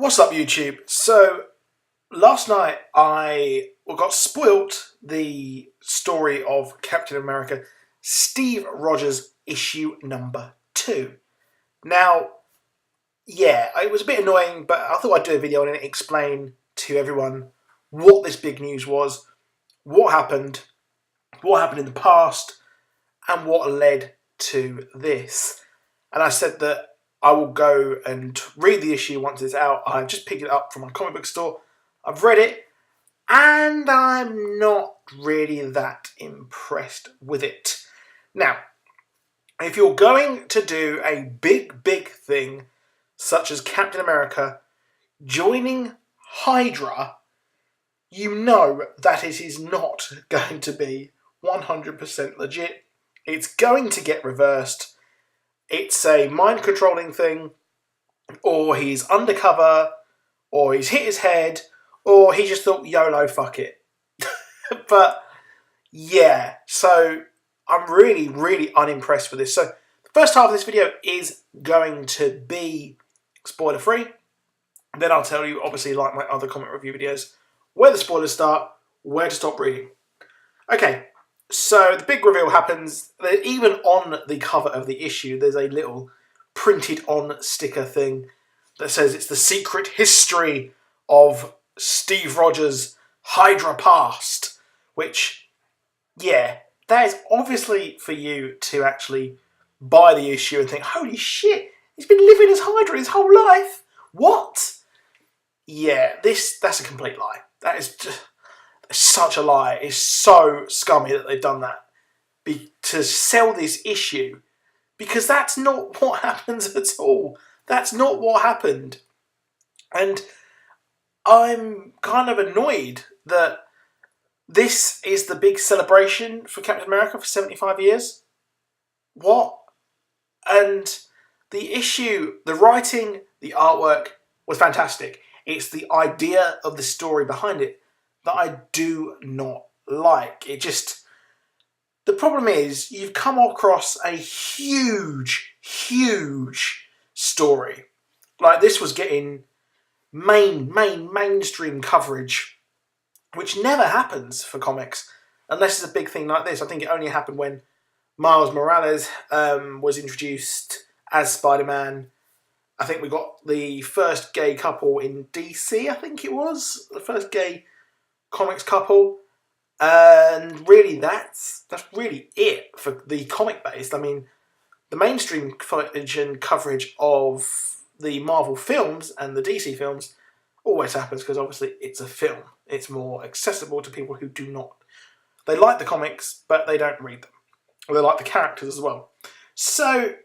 What's up, YouTube? So last night I got spoilt the story of Captain America Steve Rogers issue number 2. Now, yeah, it was a bit annoying, but I thought I'd do a video and explain to everyone what this big news was, what happened in the past, and what led to this. And I said that I will go and read the issue once it's out. I just picked it up from my comic book store. I've read it, and I'm not really that impressed with it. Now, if you're going to do a big thing, such as Captain America joining Hydra, you know that it is not going to be 100% legit. It's going to get reversed. It's a mind-controlling thing, or he's undercover, or he's hit his head, or he just thought, YOLO, fuck it. But, yeah, so I'm really unimpressed with this. So, the first half of this video is going to be spoiler-free. Then I'll tell you, obviously, like my other comic review videos, where the spoilers start, where to stop reading. Okay, so the big reveal happens. Even on the cover of the issue, there's a little printed on sticker thing that says it's the secret history of Steve Rogers' Hydra past. Which, yeah, that is obviously for you to actually buy the issue and think, holy shit, he's been living as Hydra his whole life. What? Yeah, that's a complete lie. That is just such a lie. It's so scummy that they've done that to sell this issue, because that's not what happens at all. That's not what happened. And I'm kind of annoyed that this is the big celebration for Captain America for 75 years. What? And the issue, the writing, the artwork was fantastic. It's the idea of the story behind it that I do not like. The problem is, you've come across a huge story. Like, this was getting mainstream coverage, which never happens for comics, unless it's a big thing like this. I think it only happened when Miles Morales was introduced as Spider-Man. I think we got the first gay couple in DC, I think it was. The first gay comics couple. And really, that's really it for the comic based. I mean, the mainstream footage and coverage of the Marvel films and the DC films always happens because obviously it's a film. It's more accessible to people who do not. They like the comics, but they don't read them. Or they like the characters as well. So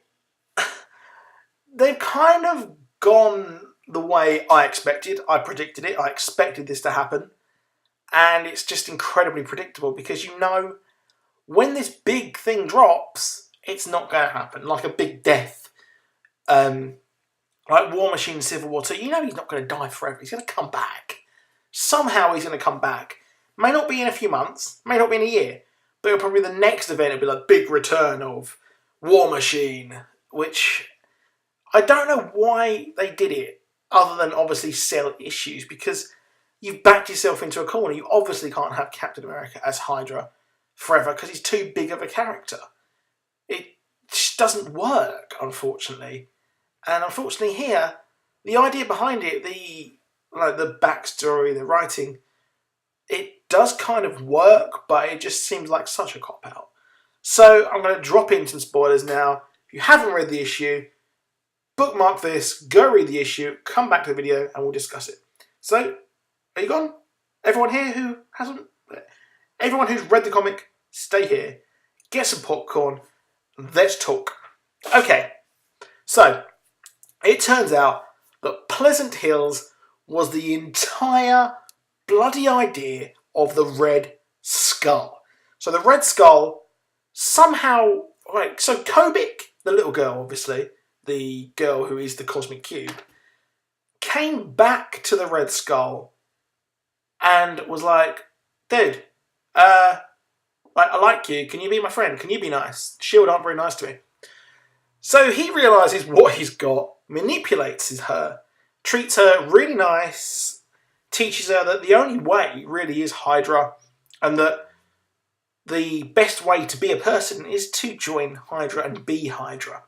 they've kind of gone the way I expected. I predicted it. I expected this to happen. And it's just incredibly predictable because you know when this big thing drops, it's not going to happen. Like a big death. Like War Machine Civil War 2. You know he's not going to die forever. He's going to come back. Somehow he's going to come back. May not be in a few months. May not be in a year. But it'll probably be the next event. It'll be like big return of War Machine. Which I don't know why they did it. Other than obviously sell issues. Because you've backed yourself into a corner. You obviously can't have Captain America as Hydra forever because he's too big of a character. It just doesn't work, unfortunately. And unfortunately here, the idea behind it, the backstory, the writing, it does kind of work, but it just seems like such a cop-out. So I'm going to drop in some spoilers now. If you haven't read the issue, bookmark this, go read the issue, come back to the video, and we'll discuss it. So, are you gone? Everyone here who hasn't? Everyone who's read the comic, stay here. Get some popcorn. Let's talk. Okay. So, it turns out that Pleasant Hills was the entire bloody idea of the Red Skull. So the Red Skull somehow, so Kobik, the little girl obviously, the girl who is the Cosmic Cube, came back to the Red Skull and was like, dude, I like you. Can you be my friend? Can you be nice? S.H.I.E.L.D. aren't very nice to me. So he realises what he's got, manipulates her, treats her really nice, teaches her that the only way really is Hydra, and that the best way to be a person is to join Hydra and be Hydra.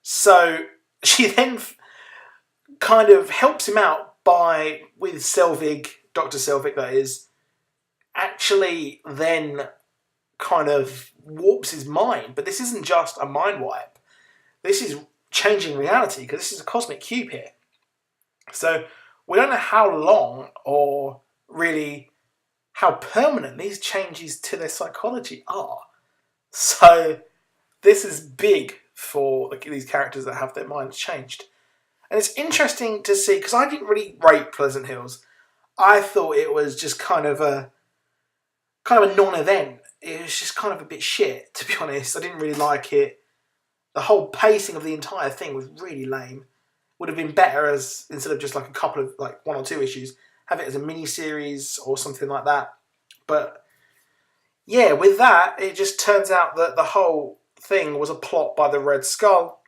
So she then kind of helps him out with Selvig, Dr. Selvig that is, actually then kind of warps his mind. But this isn't just a mind wipe. This is changing reality, because this is a cosmic cube here. So we don't know how long or really how permanent these changes to their psychology are. So this is big for these characters that have their minds changed. And it's interesting to see, because I didn't really rate Pleasant Hills. I thought it was just kind of a non-event. It was just kind of a bit shit, to be honest. I didn't really like it. The whole pacing of the entire thing was really lame. Would have been better as, instead of just like a couple of, like 1 or 2 issues, have it as a mini-series or something like that. But yeah, with that, it just turns out that the whole thing was a plot by the Red Skull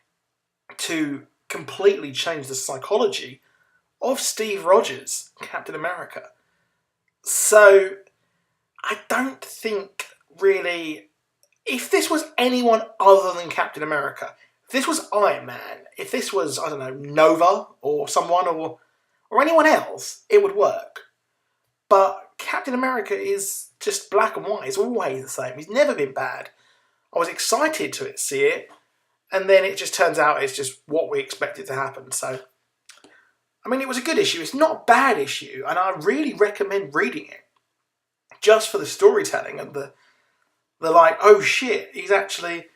to completely change the psychology of Steve Rogers, Captain America. So I don't think really, if this was anyone other than Captain America, if this was Iron Man, if this was, I don't know, Nova or someone or anyone else, it would work. But Captain America is just black and white. It's always the same. He's never been bad. I was excited to see it, and then it just turns out it's just what we expected to happen. So, I mean, it was a good issue. It's not a bad issue, and I really recommend reading it. Just for the storytelling and the like, oh shit, he's actually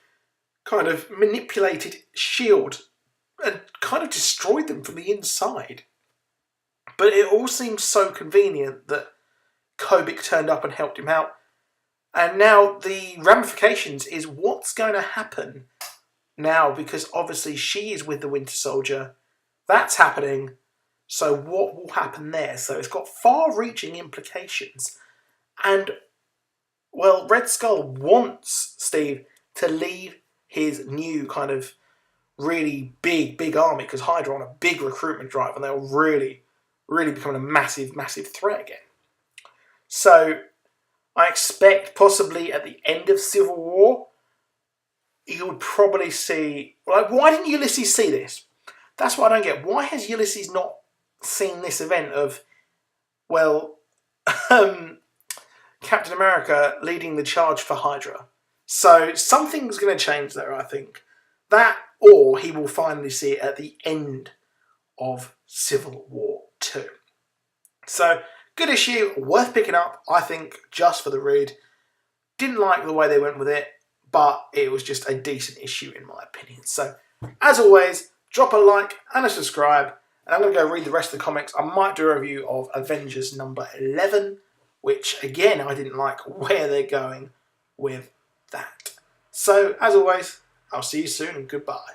kind of manipulated S.H.I.E.L.D. and kind of destroyed them from the inside. But it all seems so convenient that Kobik turned up and helped him out. And now the ramifications is what's going to happen now, because obviously she is with the Winter Soldier. That's happening. So what will happen there? So it's got far-reaching implications. And, well, Red Skull wants Steve to leave his new kind of really big army, because Hydra are on a big recruitment drive and they're really becoming a massive threat again. So I expect possibly at the end of Civil War, you would probably see, like, why didn't Ulysses see this? That's what I don't get. Why has Ulysses not seen this event of, well, Captain America leading the charge for Hydra? So something's going to change there, I think. That, or he will finally see it at the end of Civil War 2. So, good issue, worth picking up, I think, just for the read. Didn't like the way they went with it, but it was just a decent issue in my opinion. So, as always, drop a like and a subscribe, and I'm going to go read the rest of the comics. I might do a review of Avengers number 11, which, again, I didn't like where they're going with that. So, as always, I'll see you soon and goodbye.